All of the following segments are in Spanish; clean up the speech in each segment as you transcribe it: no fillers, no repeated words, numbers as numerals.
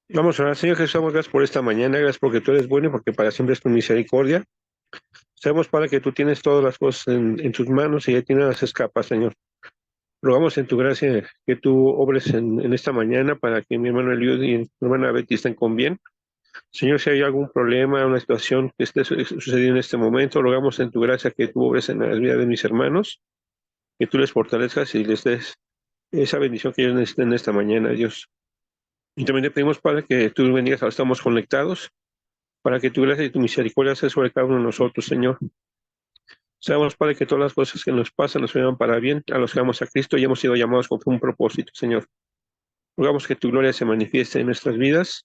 Vamos a orar, Señor Jesús, damos gracias por esta mañana, gracias porque tú eres bueno y porque para siempre es tu misericordia. Sabemos, Padre, que tú tienes todas las cosas en tus manos y ya tienes las escapas, Señor. Rogamos en tu gracia que tú obres en esta mañana para que mi hermano Eliud y mi hermana Betty estén con bien. Señor, si hay algún problema, una situación que esté sucediendo en este momento, rogamos en tu gracia que tú obres en la vida de mis hermanos, que tú les fortalezcas y les des esa bendición que ellos necesitan en esta mañana, Dios. Y también te pedimos, Padre, que tú bendigas a los que estamos conectados, para que tu gracia y tu misericordia sea sobre cada uno de nosotros, Señor. Sabemos, Padre, que todas las cosas que nos pasan nos llevan para bien a los que amamos a Cristo y hemos sido llamados con un propósito, Señor. Rogamos que tu gloria se manifieste en nuestras vidas,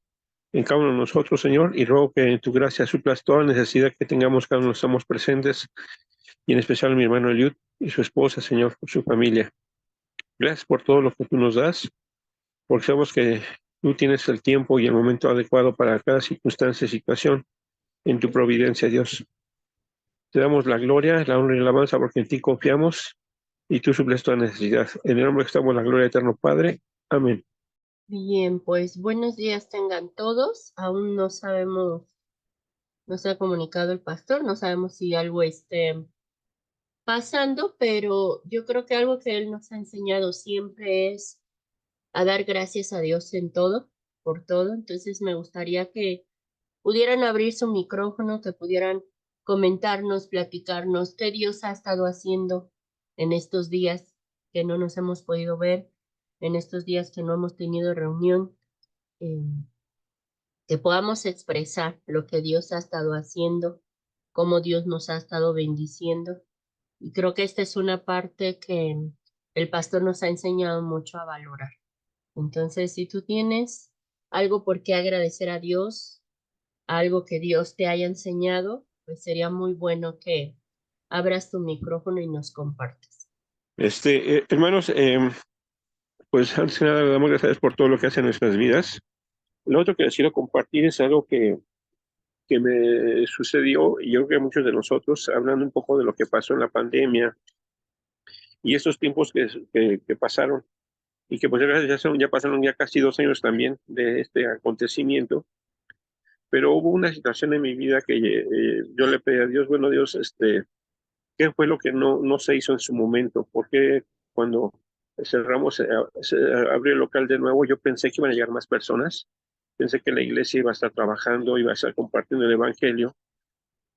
en cada uno de nosotros, Señor, y ruego que en tu gracia suplas toda necesidad que tengamos cada uno de los que estamos presentes, y en especial mi hermano Eliud y su esposa, Señor, por su familia. Gracias por todo lo que tú nos das, porque sabemos que tú tienes el tiempo y el momento adecuado para cada circunstancia y situación en tu providencia, Dios. Te damos la gloria, la honra y la alabanza porque en ti confiamos y tú suples toda necesidad. En el nombre que estamos, la gloria eterno Padre. Amén. Bien, pues buenos días tengan todos. Aún no sabemos, no se ha comunicado el pastor, no sabemos si algo esté pasando, pero yo creo que algo que él nos ha enseñado siempre es a dar gracias a Dios en todo, por todo. Entonces me gustaría que pudieran abrir su micrófono, que pudieran comentarnos, platicarnos qué Dios ha estado haciendo en estos días que no nos hemos podido ver, en estos días que no hemos tenido reunión. eh, que podamos expresar lo que Dios ha estado haciendo, cómo Dios nos ha estado bendiciendo. Y creo que esta es una parte que el pastor nos ha enseñado mucho a valorar. Entonces, si tú tienes algo por qué agradecer a Dios, algo que Dios te haya enseñado, pues sería muy bueno que abras tu micrófono y nos compartas. Hermanos, pues antes que nada le damos gracias por todo lo que hace en nuestras vidas. Lo otro que les quiero compartir es algo que me sucedió, y yo creo que muchos de nosotros, hablando un poco de lo que pasó en la pandemia y estos tiempos que pasaron, y que pues ya pasaron ya casi 2 años también de este acontecimiento, pero hubo una situación en mi vida que yo le pedí a Dios, bueno, Dios, ¿qué fue lo que no se hizo en su momento? ¿Por qué cuando cerramos, se abrió el local de nuevo, yo pensé que iban a llegar más personas? Pensé que la iglesia iba a estar trabajando, iba a estar compartiendo el evangelio,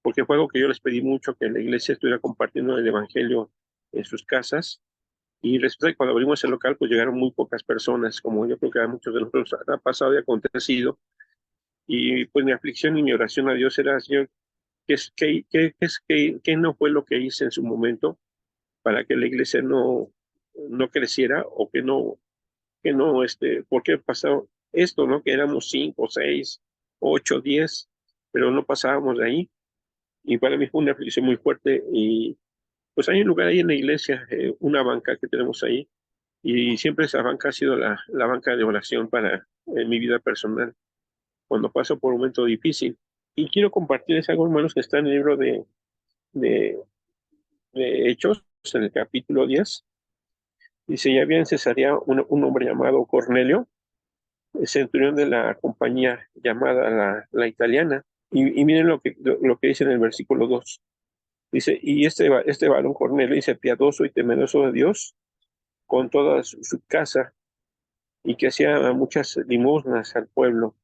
porque fue algo que yo les pedí mucho, que la iglesia estuviera compartiendo el evangelio en sus casas. Y resulta que cuando abrimos el local, pues llegaron muy pocas personas, como yo creo que a muchos de nosotros ha pasado y acontecido. Y pues mi aflicción y mi oración a Dios era, Señor, ¿qué no fue lo que hice en su momento para que la iglesia no creciera? O ¿por qué pasó esto, no? Que éramos 5, 6, 8, 10, pero no pasábamos de ahí. Y para mí fue una aflicción muy fuerte. Y pues hay un lugar ahí en la iglesia, una banca que tenemos ahí, y siempre esa banca ha sido la banca de oración para mi vida personal, cuando paso por un momento difícil. Y quiero compartirles algo, hermanos, que está en el libro de, de Hechos, en el capítulo 10. Dice, ya había en Cesarea un hombre llamado Cornelio, el centurión de la compañía llamada la italiana. Y miren lo que dice en el versículo 2. Dice, y este varón Cornelio, dice, piadoso y temeroso de Dios, con toda su casa, y que hacía muchas limosnas al pueblo,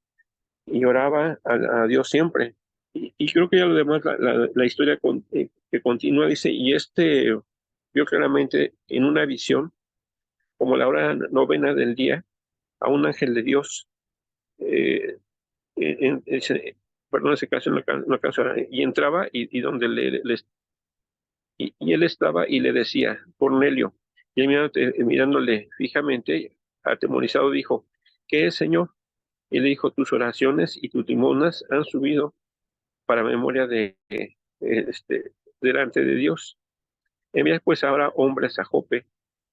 y oraba a Dios siempre. Y creo que ya lo demás, la historia que continúa, dice, y vio claramente en una visión, como la hora novena del día, a un ángel de Dios, eh, perdón, ese caso no alcanzó, y entraba y donde y él estaba y le decía, Cornelio, y él mirándole fijamente, atemorizado, dijo, ¿qué es, Señor? Y le dijo, tus oraciones y tus limonas han subido para memoria delante de Dios. Envía pues ahora hombres a Jope,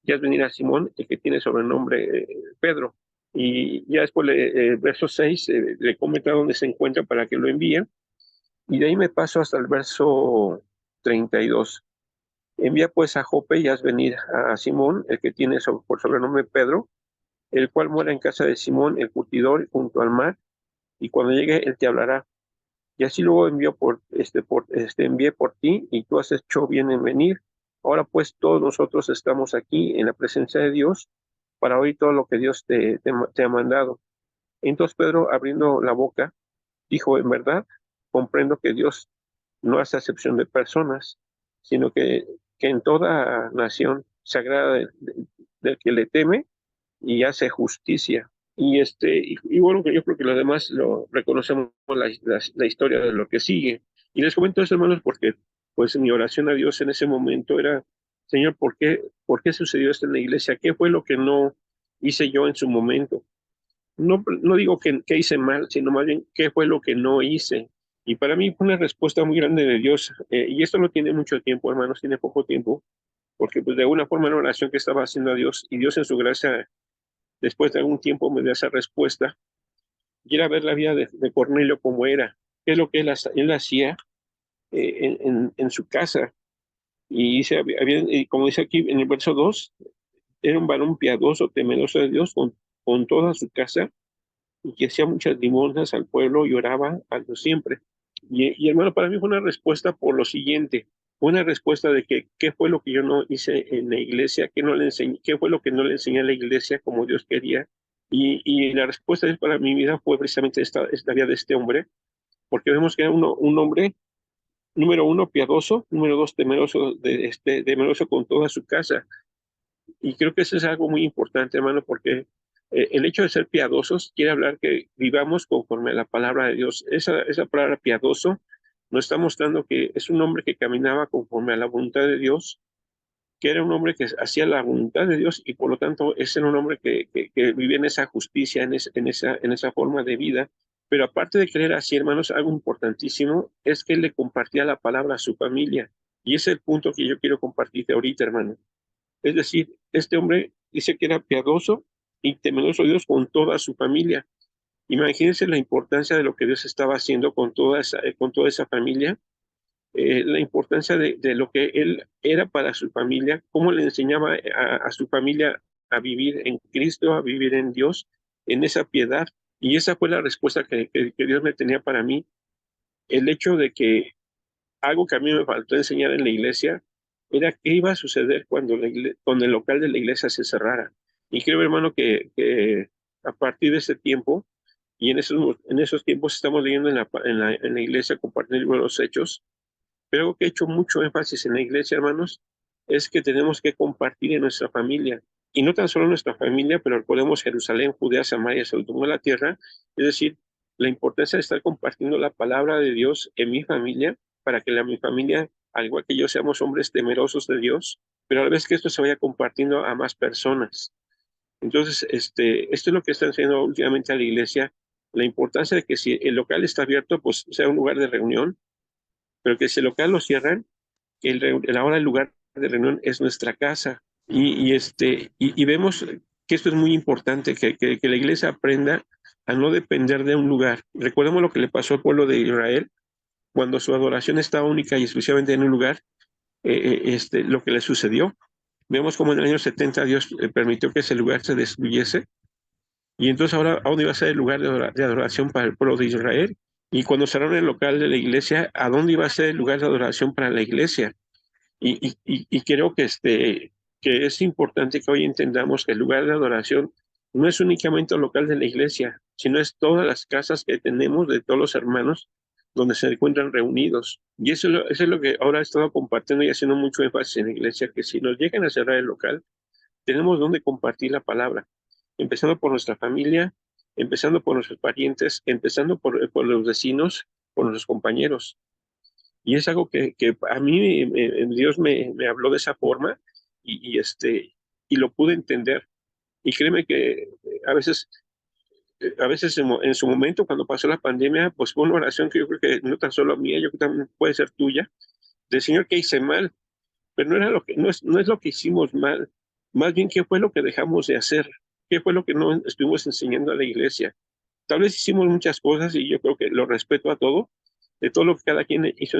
y haz venir a Simón, el que tiene sobrenombre Pedro. Y ya después, verso 6, le comenta dónde se encuentra para que lo envíen. Y de ahí me paso hasta el verso 32. Envía pues a Jope y haz venir a Simón, el que tiene por sobrenombre Pedro, el cual mora en casa de Simón, el curtidor, junto al mar, y cuando llegue él te hablará. Y así luego envié por ti, y tú has hecho bien en venir. Ahora pues todos nosotros estamos aquí en la presencia de Dios para oír todo lo que Dios te ha mandado. Entonces Pedro, abriendo la boca, dijo, en verdad, comprendo que Dios no hace acepción de personas, sino que en toda nación se agrada del que le teme y hace justicia. Y bueno, que yo creo que los demás lo reconocemos la historia de lo que sigue. Y les comento eso, hermanos, porque pues mi oración a Dios en ese momento era, Señor, por qué sucedió esto en la iglesia? ¿Qué fue lo que no hice yo en su momento? No digo que hice mal, sino más bien qué fue lo que no hice. Y para mí fue una respuesta muy grande de Dios. Y esto no tiene mucho tiempo, hermanos, tiene poco tiempo, porque pues de alguna forma la oración que estaba haciendo a Dios, y Dios en su gracia, después de algún tiempo me dio esa respuesta, y era ver la vida de Cornelio como era, qué es lo que él hacía en su casa. Y dice, y como dice aquí en el verso 2, era un varón piadoso, temeroso de Dios con toda su casa, y que hacía muchas limosnas al pueblo y oraba a Dios siempre. Y hermano, para mí fue una respuesta por lo siguiente, fue una respuesta de que qué fue lo que yo no hice en la iglesia, qué fue lo que no le enseñé a la iglesia como Dios quería. Y la respuesta para mi vida fue precisamente esta vida de este hombre, porque vemos que era un hombre, número uno, piadoso, número dos, temeroso con toda su casa. Y creo que eso es algo muy importante, hermano, porque el hecho de ser piadosos quiere hablar que vivamos conforme a la palabra de Dios. Esa palabra piadoso nos está mostrando que es un hombre que caminaba conforme a la voluntad de Dios, que era un hombre que hacía la voluntad de Dios y por lo tanto ese era un hombre que vivía en esa justicia, en esa forma de vida. Pero aparte de creer así, hermanos, algo importantísimo es que él le compartía la palabra a su familia. Y ese es el punto que yo quiero compartirte ahorita, hermano. Es decir, este hombre dice que era piadoso y temeroso de Dios con toda su familia. Imagínense la importancia de lo que Dios estaba haciendo con toda esa familia, la importancia de lo que él era para su familia, cómo le enseñaba a su familia a vivir en Cristo, a vivir en Dios, en esa piedad. Y esa fue la respuesta que Dios me tenía para mí. El hecho de que algo que a mí me faltó enseñar en la iglesia era qué iba a suceder cuando el local de la iglesia se cerrara. Y creo, hermano, que a partir de ese tiempo, y en esos tiempos estamos leyendo en la iglesia, compartiendo los hechos, pero algo que he hecho mucho énfasis en la iglesia, hermanos, es que tenemos que compartir en nuestra familia. Y no tan solo en nuestra familia, pero recordemos Jerusalén, Judea, Samaria, hasta el último de la tierra. Es decir, la importancia de estar compartiendo la palabra de Dios en mi familia, para que mi familia, al igual que yo, seamos hombres temerosos de Dios, pero a la vez que esto se vaya compartiendo a más personas. Entonces, esto es lo que está enseñando últimamente a la iglesia, la importancia de que si el local está abierto, pues sea un lugar de reunión, pero que si el local lo cierran, ahora el lugar de reunión es nuestra casa. Y vemos que esto es muy importante, que la iglesia aprenda a no depender de un lugar. Recordemos lo que le pasó al pueblo de Israel cuando su adoración estaba única y exclusivamente en un lugar, lo que le sucedió. Vemos como en el año 70 Dios permitió que ese lugar se destruyese, y entonces ahora, ¿a dónde iba a ser el lugar de adoración para el pueblo de Israel? Y cuando cerraron el local de la iglesia, ¿a dónde iba a ser el lugar de adoración para la iglesia? Y creo que es importante que hoy entendamos que el lugar de adoración no es únicamente el local de la iglesia, sino es todas las casas que tenemos de todos los hermanos donde se encuentran reunidos. Y eso es lo que ahora he estado compartiendo y haciendo mucho énfasis en la iglesia, que si nos llegan a cerrar el local, tenemos donde compartir la palabra, empezando por nuestra familia, empezando por nuestros parientes, empezando por los vecinos, por nuestros compañeros. Y es algo que a mí Dios me habló de esa forma, y lo pude entender. Y créeme que a veces en su momento, cuando pasó la pandemia, pues fue una oración que yo creo que no tan solo mía, yo creo que también puede ser tuya, del Señor, que hice mal, pero no es lo que hicimos mal, más bien qué fue lo que dejamos de hacer, qué fue lo que no estuvimos enseñando a la iglesia. Tal vez hicimos muchas cosas y yo creo que lo respeto a todo, de todo lo que cada quien hizo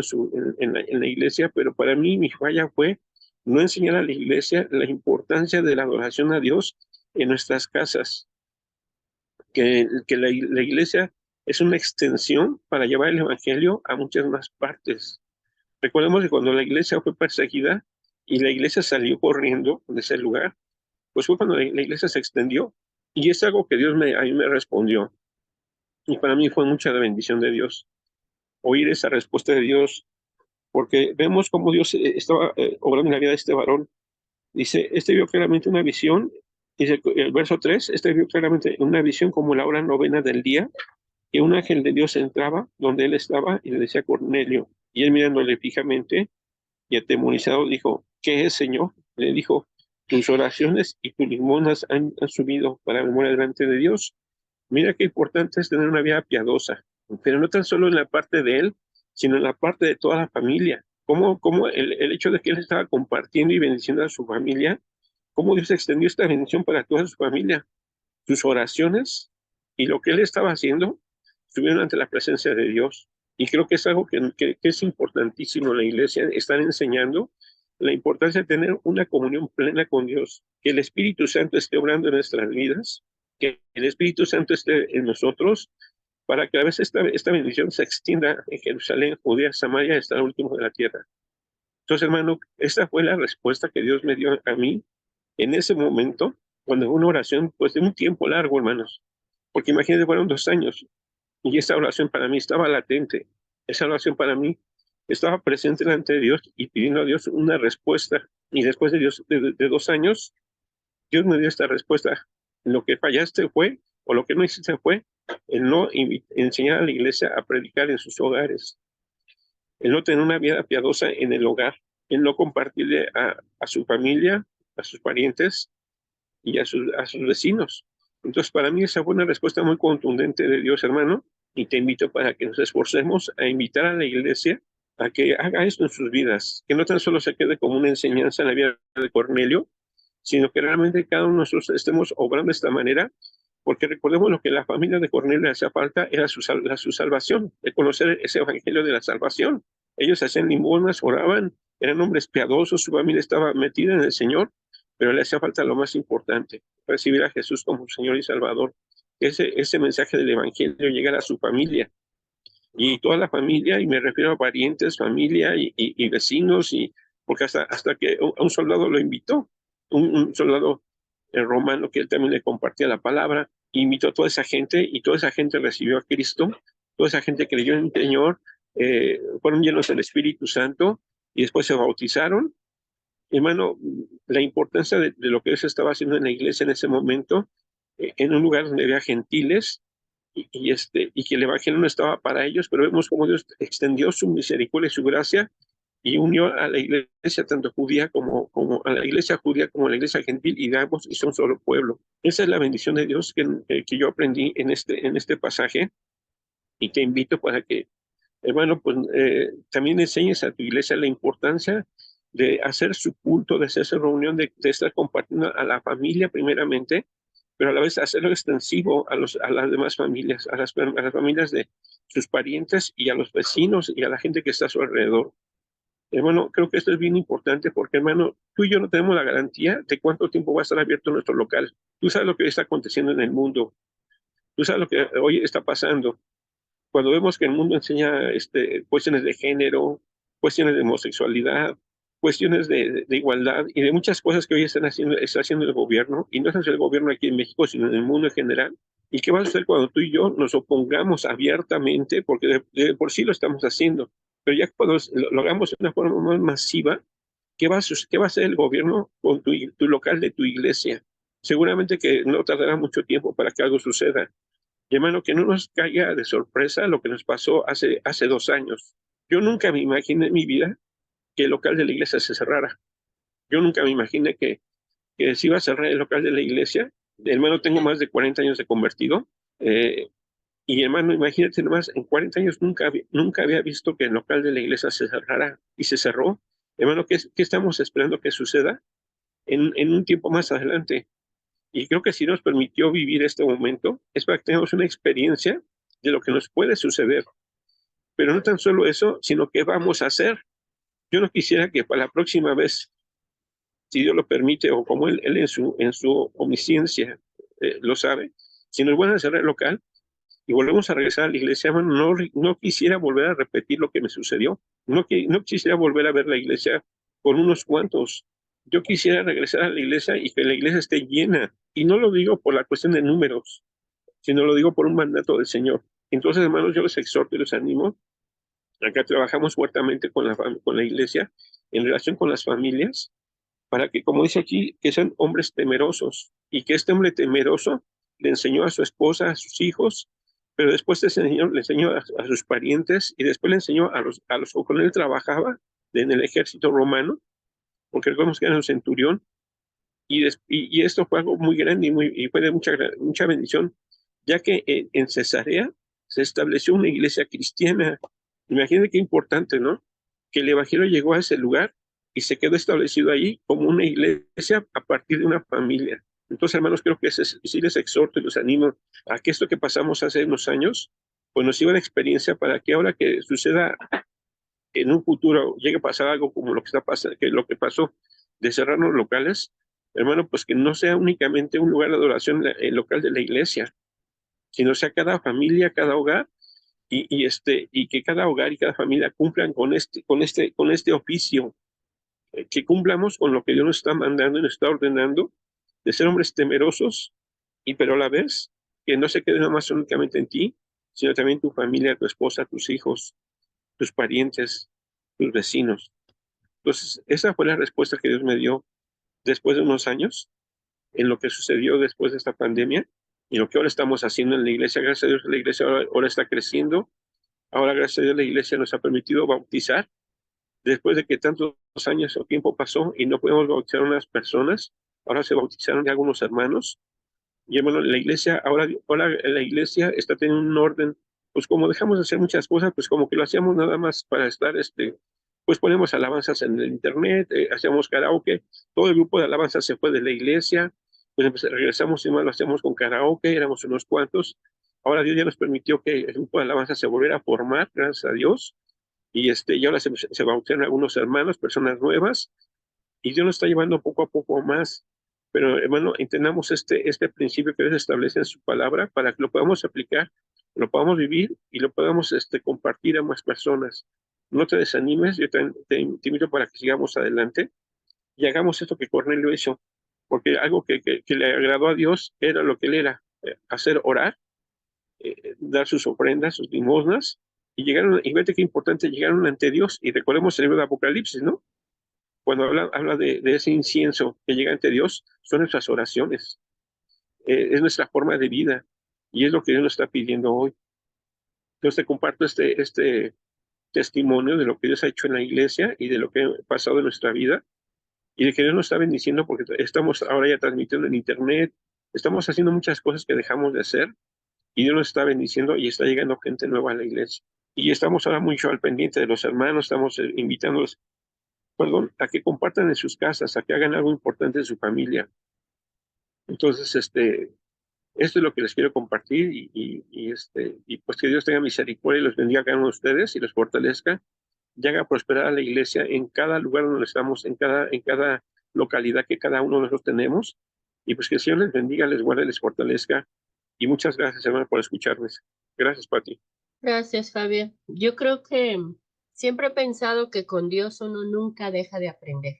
en la iglesia, pero para mí mi falla fue no enseñar a la iglesia la importancia de la adoración a Dios en nuestras casas, que la iglesia es una extensión para llevar el evangelio a muchas más partes. Recordemos que cuando la iglesia fue perseguida y la iglesia salió corriendo de ese lugar, pues fue cuando la iglesia se extendió. Y es algo que a mí me respondió. Y para mí fue mucha la bendición de Dios, oír esa respuesta de Dios, porque vemos cómo Dios estaba obrando en la vida de este varón. Dice, este vio claramente una visión, dice el verso 3, este vio claramente una visión como la hora novena del día, que un ángel de Dios entraba donde él estaba y le decía a Cornelio, y él mirándole fijamente y atemorizado dijo, ¿qué es, Señor? Le dijo, tus oraciones y tus limonas han subido para memoria delante de Dios. Mira qué importante es tener una vida piadosa, pero no tan solo en la parte de él, sino en la parte de toda la familia. Cómo el hecho de que él estaba compartiendo y bendiciendo a su familia, cómo Dios extendió esta bendición para toda su familia. Sus oraciones y lo que él estaba haciendo estuvieron ante la presencia de Dios. Y creo que es algo que es importantísimo en la iglesia, estar enseñando la importancia de tener una comunión plena con Dios, que el Espíritu Santo esté obrando en nuestras vidas, que el Espíritu Santo esté en nosotros, para que a veces esta bendición se extienda en Jerusalén, Judea, Samaria, hasta el último de la tierra. Entonces, hermano, esta fue la respuesta que Dios me dio a mí en ese momento, cuando una oración, pues de un tiempo largo, hermanos, porque imagínense, fueron 2 años, y esa oración para mí estaba latente, esa oración para mí estaba presente delante de Dios y pidiendo a Dios una respuesta, y después de 2 años, Dios me dio esta respuesta. Lo que fallaste fue, o lo que no hiciste fue, el no enseñar a la iglesia a predicar en sus hogares, el no tener una vida piadosa en el hogar, el no compartirle a su familia, a sus parientes y a sus vecinos. Entonces, para mí esa fue una respuesta muy contundente de Dios, hermano, y te invito para que nos esforcemos a invitar a la iglesia a que haga esto en sus vidas, que no tan solo se quede como una enseñanza en la vida de Cornelio, sino que realmente cada uno de nosotros estemos obrando de esta manera, porque recordemos lo que la familia de Cornelio le hacía falta era su salvación, de conocer ese evangelio de la salvación. Ellos hacían limonas, oraban, eran hombres piadosos, su familia estaba metida en el Señor, pero le hacía falta lo más importante, recibir a Jesús como Señor y Salvador. Ese mensaje del evangelio llegara a su familia, y toda la familia, y me refiero a parientes, familia y vecinos, porque hasta que un soldado lo invitó, un soldado romano que él también le compartía la palabra, invitó a toda esa gente y toda esa gente recibió a Cristo, toda esa gente creyó en el Señor, fueron llenos del Espíritu Santo y después se bautizaron. Hermano, la importancia de lo que Dios estaba haciendo en la iglesia en ese momento, en un lugar donde había gentiles, y que el evangelio no estaba para ellos, pero vemos cómo Dios extendió su misericordia y su gracia y unió a la iglesia tanto judía como a la iglesia judía como a la iglesia gentil, y ambos hizo un solo pueblo. Esa es la bendición de Dios que yo aprendí en este pasaje, y te invito para que, hermano, pues también enseñes a tu iglesia la importancia de hacer su culto, de hacer su reunión, de estar compartiendo a la familia primeramente, pero a la vez hacerlo extensivo a las demás familias, a las familias de sus parientes y a los vecinos y a la gente que está a su alrededor. Hermano, creo que esto es bien importante porque, hermano, tú y yo no tenemos la garantía de cuánto tiempo va a estar abierto nuestro local. Tú sabes lo que está aconteciendo en el mundo. Tú sabes lo que hoy está pasando. Cuando vemos que el mundo enseña cuestiones de género, cuestiones de homosexualidad, cuestiones de igualdad y de muchas cosas que hoy está haciendo el gobierno, y no es el gobierno aquí en México, sino en el mundo en general. ¿Y qué va a suceder cuando tú y yo nos opongamos abiertamente? Porque de por sí lo estamos haciendo, pero ya cuando lo hagamos de una forma más masiva, ¿qué va a hacer el gobierno con tu local de tu iglesia? Seguramente que no tardará mucho tiempo para que algo suceda. Y hermano, que no nos caiga de sorpresa lo que nos pasó hace 2 años. Yo nunca me imaginé en mi vida que el local de la iglesia se cerrara. Yo nunca me imaginé que se iba a cerrar el local de la iglesia. Hermano, tengo más de 40 años de convertido. Y hermano, imagínate nomás, en 40 años nunca había visto que el local de la iglesia se cerrara, y se cerró. Hermano, ¿qué estamos esperando que suceda en un tiempo más adelante? Y creo que si nos permitió vivir este momento, es para que tengamos una experiencia de lo que nos puede suceder. Pero no tan solo eso, sino que vamos a hacer. Yo no quisiera que para la próxima vez, si Dios lo permite, o como él en su omnisciencia lo sabe, si nos vuelven a cerrar el local y volvemos a regresar a la iglesia, hermano, no quisiera volver a repetir lo que me sucedió. No quisiera volver a ver la iglesia con unos cuantos. Yo quisiera regresar a la iglesia y que la iglesia esté llena. Y no lo digo por la cuestión de números, sino lo digo por un mandato del Señor. Entonces, hermanos, yo les exhorto y les animo. Acá trabajamos fuertemente con la iglesia en relación con las familias, para que, como dice aquí, que sean hombres temerosos, y que este hombre temeroso le enseñó a su esposa, a sus hijos, pero después le enseñó a sus parientes, y después le enseñó a los con él trabajaba en el ejército romano, porque recordemos que era un centurión, y esto fue algo muy grande y fue de mucha bendición, ya que en Cesarea se estableció una iglesia cristiana. Imagínate qué importante, ¿no? Que el evangelio llegó a ese lugar y se quedó establecido ahí como una iglesia a partir de una familia. Entonces, hermanos, creo que sí les exhorto y los animo a que esto que pasamos hace unos años, pues nos sirva de experiencia para que ahora que suceda en un futuro llegue a pasar algo como lo que está pasando, que lo que pasó de cerrar los locales, hermano, pues que no sea únicamente un lugar de adoración el local de la iglesia, sino sea cada familia, cada hogar, y que cada hogar y cada familia cumplan con este oficio, que cumplamos con lo que Dios nos está mandando y nos está ordenando, de ser hombres temerosos, y pero a la vez que no se quede nada más únicamente en ti, sino también tu familia, tu esposa, tus hijos, tus parientes, tus vecinos. Entonces, esa fue la respuesta que Dios me dio después de unos años en lo que sucedió después de esta pandemia y lo que ahora estamos haciendo en la iglesia. Gracias a Dios, la iglesia ahora está creciendo. Ahora, gracias a Dios, la iglesia nos ha permitido bautizar después de que tantos años o tiempo pasó y no podemos bautizar a unas personas. Ahora se bautizaron ya algunos hermanos. Y hermano, la iglesia, ahora la iglesia está teniendo un orden, pues como dejamos de hacer muchas cosas, pues como que lo hacíamos nada más para estar, pues ponemos alabanzas en el internet, hacíamos karaoke, todo el grupo de alabanzas se fue de la iglesia, pues regresamos y más lo hacemos con karaoke, éramos unos cuantos. Ahora Dios ya nos permitió que el grupo de alabanzas se volviera a formar, gracias a Dios, y ahora se bautizaron algunos hermanos, personas nuevas, y Dios nos está llevando poco a poco más. Pero, hermano, entendamos este principio que Dios establece en su palabra para que lo podamos aplicar, lo podamos vivir y lo podamos compartir a más personas. No te desanimes, yo te invito para que sigamos adelante y hagamos esto que Cornelio hizo, porque algo que le agradó a Dios era lo que él era, hacer orar, dar sus ofrendas, sus limosnas, y vete qué importante, llegaron ante Dios, y recordemos el libro de Apocalipsis, ¿no? Cuando habla de ese incienso que llega ante Dios, son nuestras oraciones, es nuestra forma de vida, y es lo que Dios nos está pidiendo hoy. Entonces te comparto este testimonio de lo que Dios ha hecho en la iglesia y de lo que ha pasado en nuestra vida, y de que Dios nos está bendiciendo porque estamos ahora ya transmitiendo en internet, estamos haciendo muchas cosas que dejamos de hacer, y Dios nos está bendiciendo y está llegando gente nueva a la iglesia. Y estamos ahora mucho al pendiente de los hermanos, estamos invitándolos, perdón, a que compartan en sus casas, a que hagan algo importante en su familia. Entonces, esto es lo que les quiero compartir, y pues que Dios tenga misericordia y los bendiga a cada uno de ustedes y los fortalezca y haga prosperar a la iglesia en cada lugar donde estamos, en cada localidad que cada uno de nosotros tenemos, y pues que el Señor les bendiga, les guarde, les fortalezca, y muchas gracias, hermano, por escucharme. Gracias, Pati. Gracias, Fabio. Yo creo que siempre he pensado que con Dios uno nunca deja de aprender,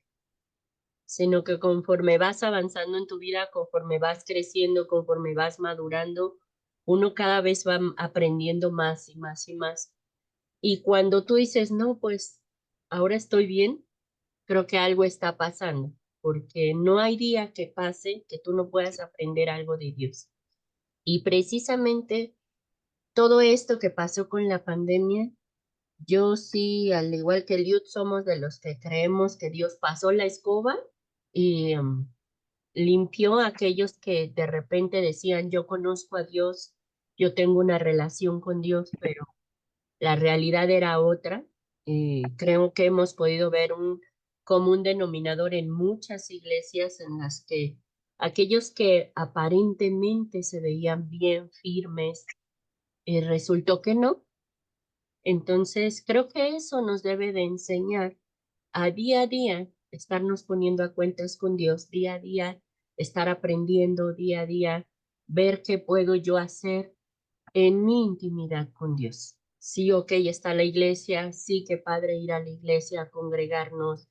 sino que conforme vas avanzando en tu vida, conforme vas creciendo, conforme vas madurando, uno cada vez va aprendiendo más y más y más. Y cuando tú dices, no, pues ahora estoy bien, creo que algo está pasando, porque no hay día que pase que tú no puedas aprender algo de Dios. Y precisamente todo esto que pasó con la pandemia, yo sí, al igual que Liud, somos de los que creemos que Dios pasó la escoba y limpió a aquellos que de repente decían, yo conozco a Dios, yo tengo una relación con Dios, pero la realidad era otra. Creo que hemos podido ver un común denominador en muchas iglesias en las que aquellos que aparentemente se veían bien firmes, resultó que no. Entonces, creo que eso nos debe de enseñar a día, estarnos poniendo a cuentas con Dios, día a día, estar aprendiendo día a día, ver qué puedo yo hacer en mi intimidad con Dios. Sí, ok, está la iglesia, sí, qué padre ir a la iglesia, a congregarnos,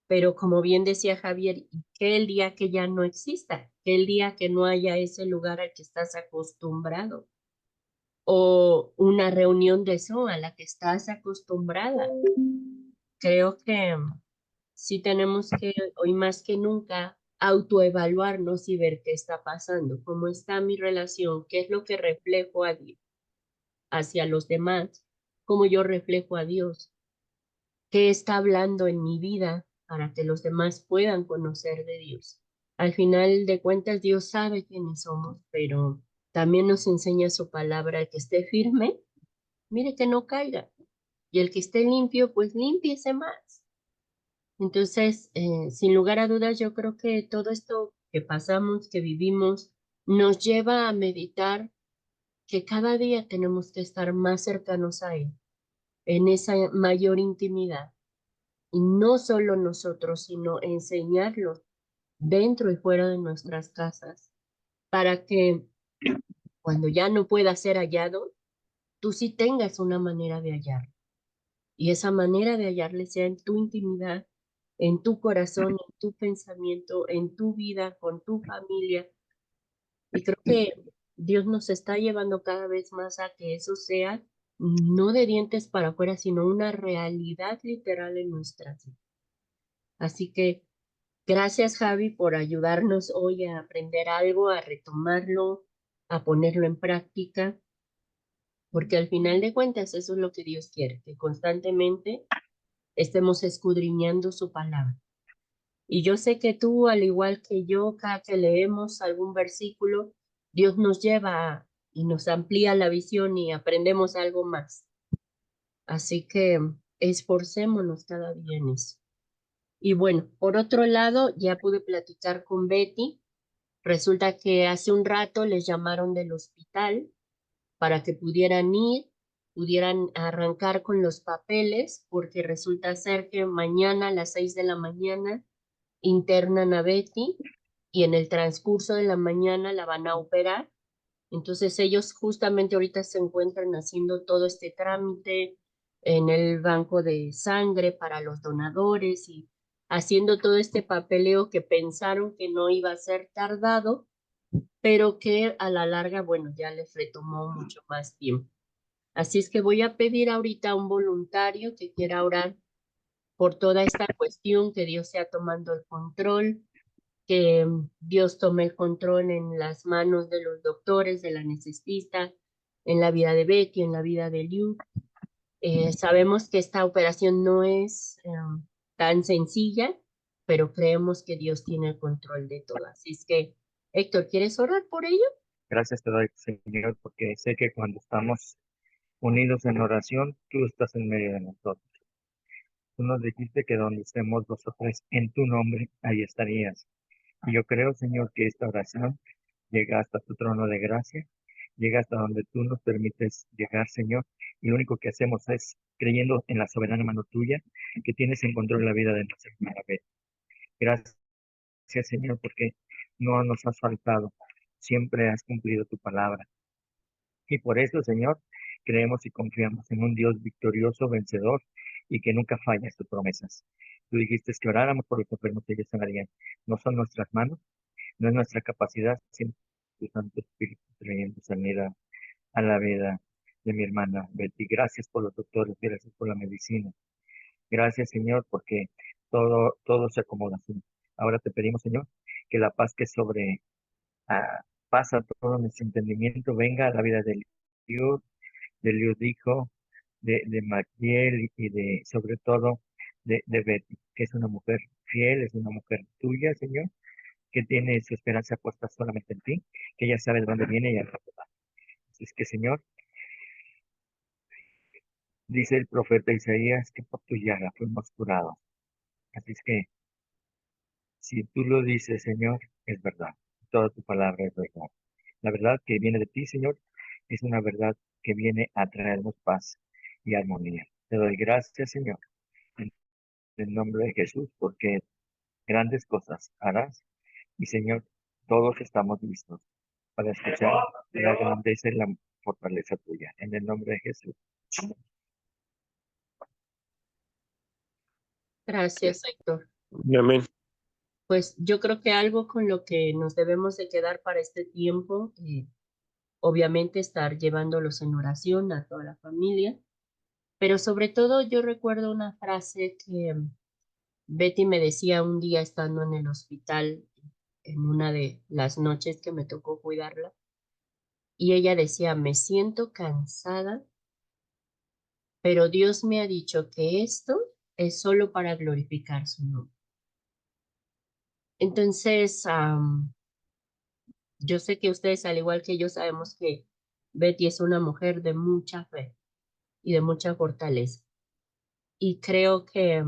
pero como bien decía Javier, ¿y qué el día que ya no exista? ¿Qué el día que no haya ese lugar al que estás acostumbrado? O una reunión de Zoom a la que estás acostumbrada. Creo que sí tenemos que, hoy más que nunca, autoevaluarnos y ver qué está pasando, cómo está mi relación, qué es lo que reflejo hacia los demás, cómo yo reflejo a Dios, qué está hablando en mi vida para que los demás puedan conocer de Dios. Al final de cuentas, Dios sabe quiénes somos, pero también nos enseña su palabra, el que esté firme, mire que no caiga, y el que esté limpio, pues límpiese más. Entonces, sin lugar a dudas, yo creo que todo esto que pasamos, que vivimos, nos lleva a meditar que cada día tenemos que estar más cercanos a Él, en esa mayor intimidad. Y no solo nosotros, sino enseñarlo dentro y fuera de nuestras casas, para que cuando ya no pueda ser hallado, tú sí tengas una manera de hallarlo. Y esa manera de hallarle sea en tu intimidad, en tu corazón, en tu pensamiento, en tu vida, con tu familia. Y creo que Dios nos está llevando cada vez más a que eso sea no de dientes para afuera, sino una realidad literal en nuestras vidas. Así que gracias, Javi, por ayudarnos hoy a aprender algo, a retomarlo, a ponerlo en práctica, porque al final de cuentas eso es lo que Dios quiere, que constantemente estemos escudriñando su palabra. Y yo sé que tú, al igual que yo, cada que leemos algún versículo, Dios nos lleva y nos amplía la visión y aprendemos algo más. Así que esforcémonos cada día en eso. Y bueno, por otro lado, ya pude platicar con Betty. Resulta que hace un rato les llamaron del hospital para que pudieran ir, pudieran arrancar con los papeles, porque resulta ser que mañana a las 6 de la mañana internan a Betty y en el transcurso de la mañana la van a operar. Entonces ellos justamente ahorita se encuentran haciendo todo este trámite en el banco de sangre para los donadores y haciendo todo este papeleo que pensaron que no iba a ser tardado, pero que a la larga, bueno, ya les retomó mucho más tiempo. Así es que voy a pedir ahorita a un voluntario que quiera orar por toda esta cuestión, que Dios sea tomando el control, que Dios tome el control en las manos de los doctores, de la anestesista, en la vida de Betty, en la vida de Liu. Sabemos que esta operación no es tan sencilla, pero creemos que Dios tiene el control de todo. Así es que, Héctor, ¿quieres orar por ello? Gracias te doy, Señor, porque sé que cuando estamos unidos en oración, tú estás en medio de nosotros. Tú nos dijiste que donde estemos nosotros en tu nombre, ahí estarías. Y yo creo, Señor, que esta oración llega hasta tu trono de gracia, llega hasta donde tú nos permites llegar, Señor. Y lo único que hacemos es creyendo en la soberana mano tuya, que tienes en control la vida de nuestra hermana Beth. Gracias, Señor, porque no nos has faltado. Siempre has cumplido tu palabra. Y por eso, Señor, creemos y confiamos en un Dios victorioso, vencedor y que nunca falla sus promesas. Tú dijiste que oráramos por los enfermos y ellos sanarían. No son nuestras manos, no es nuestra capacidad, sino tu Santo Espíritu trayendo sanidad a la vida de mi hermana Betty. Gracias por los doctores, gracias por la medicina. Gracias, Señor, porque todo se acomoda. Señor. Ahora te pedimos, Señor, que la paz que pasa todo nuestro entendimiento venga a la vida Dios, del Dios de Magdiel y de, sobre todo, de Betty, que es una mujer fiel, es una mujer tuya, Señor, que tiene su esperanza puesta solamente en ti, que ya sabe de dónde viene y a dónde va. Así es que, Señor, dice el profeta Isaías que por tu llaga fuimos curados. Así es que, si tú lo dices, Señor, es verdad. Toda tu palabra es verdad. La verdad que viene de ti, Señor, es una verdad que viene a traernos paz. y armonía. Te doy gracias, Señor, en el nombre de Jesús, porque grandes cosas harás. Y, Señor, todos estamos listos para escuchar la grandeza y la fortaleza tuya. En el nombre de Jesús. Gracias, Héctor. Amén. Pues yo creo que algo con lo que nos debemos de quedar para este tiempo, obviamente estar llevándolos en oración a toda la familia, pero sobre todo yo recuerdo una frase que Betty me decía un día estando en el hospital, en una de las noches que me tocó cuidarla, y ella decía, me siento cansada, pero Dios me ha dicho que esto es solo para glorificar su nombre. Entonces, yo sé que ustedes, al igual que yo, sabemos que Betty es una mujer de mucha fe y de mucha fortaleza. Y creo que,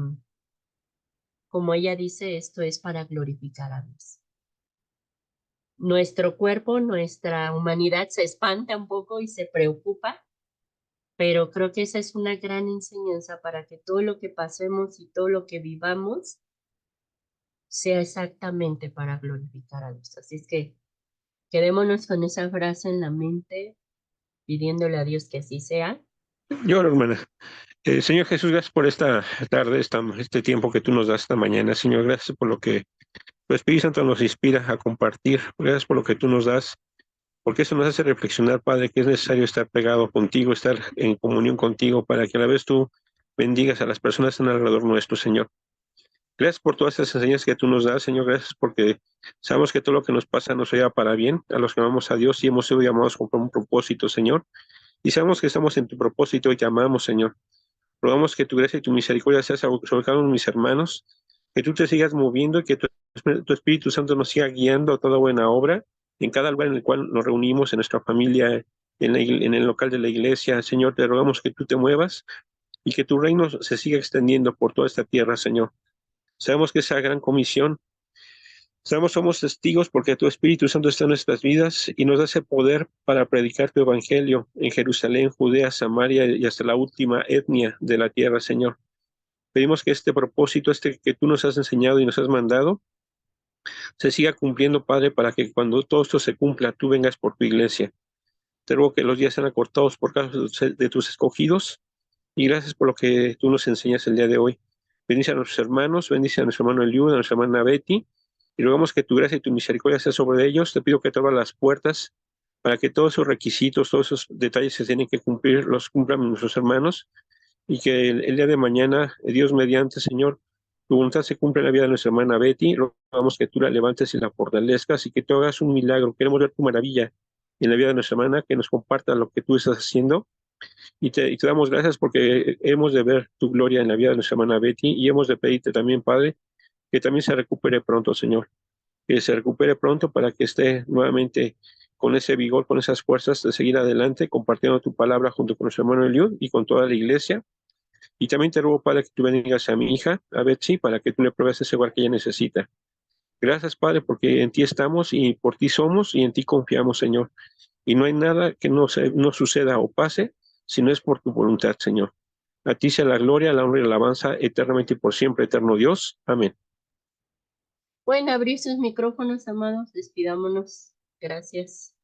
como ella dice, esto es para glorificar a Dios. Nuestro cuerpo, nuestra humanidad se espanta un poco y se preocupa, pero creo que esa es una gran enseñanza para que todo lo que pasemos y todo lo que vivamos sea exactamente para glorificar a Dios. Así es que quedémonos con esa frase en la mente, pidiéndole a Dios que así sea. Yo, hermana. Señor Jesús, gracias por esta tarde, este tiempo que tú nos das esta mañana. Señor, gracias por lo que tu Espíritu Santo nos inspira a compartir. Gracias por lo que tú nos das, porque eso nos hace reflexionar, Padre, que es necesario estar pegado contigo, estar en comunión contigo, para que a la vez tú bendigas a las personas que están alrededor nuestro, Señor. Gracias por todas esas enseñanzas que tú nos das, Señor. Gracias porque sabemos que todo lo que nos pasa nos lleva para bien, a los que amamos a Dios y hemos sido llamados con un propósito, Señor. Y sabemos que estamos en tu propósito y te amamos, Señor. Rogamos que tu gracia y tu misericordia sea sobre cada uno de mis hermanos, que tú te sigas moviendo y que tu Espíritu Santo nos siga guiando a toda buena obra en cada lugar en el cual nos reunimos, en nuestra familia, en el local de la iglesia. Señor, te rogamos que tú te muevas y que tu reino se siga extendiendo por toda esta tierra, Señor. Sabemos que esa gran comisión, somos testigos porque tu Espíritu Santo está en nuestras vidas y nos da ese poder para predicar tu evangelio en Jerusalén, Judea, Samaria y hasta la última etnia de la tierra, Señor. Pedimos que este propósito, que tú nos has enseñado y nos has mandado, se siga cumpliendo, Padre, para que cuando todo esto se cumpla, tú vengas por tu iglesia. Te ruego que los días sean acortados por causa de tus escogidos y gracias por lo que tú nos enseñas el día de hoy. Bendice a nuestros hermanos, bendice a nuestro hermano Eliud, a nuestra hermana Betty, y rogamos que tu gracia y tu misericordia sea sobre ellos. Te pido que te abras las puertas para que todos esos requisitos, todos esos detalles que se tienen que cumplir, los cumplan nuestros hermanos, y que el día de mañana, Dios mediante, Señor, tu voluntad se cumple en la vida de nuestra hermana Betty. Rogamos que tú la levantes y la fortalezcas y que tú hagas un milagro. Queremos ver tu maravilla en la vida de nuestra hermana, que nos comparta lo que tú estás haciendo. Y te damos gracias porque hemos de ver tu gloria en la vida de nuestra hermana Betty y hemos de pedirte también, Padre, que también se recupere pronto, Señor. Que se recupere pronto para que esté nuevamente con ese vigor, con esas fuerzas de seguir adelante, compartiendo tu palabra junto con nuestro hermano Eliud y con toda la iglesia. Y también te ruego, Padre, que tú bendigas a mi hija, a Betsy, para que tú le pruebes ese lugar que ella necesita. Gracias, Padre, porque en ti estamos y por ti somos y en ti confiamos, Señor. Y no hay nada que no suceda o pase si no es por tu voluntad, Señor. A ti sea la gloria, la honra y la alabanza eternamente y por siempre, eterno Dios. Amén. Pueden abrir sus micrófonos, amados. Despidámonos. Gracias.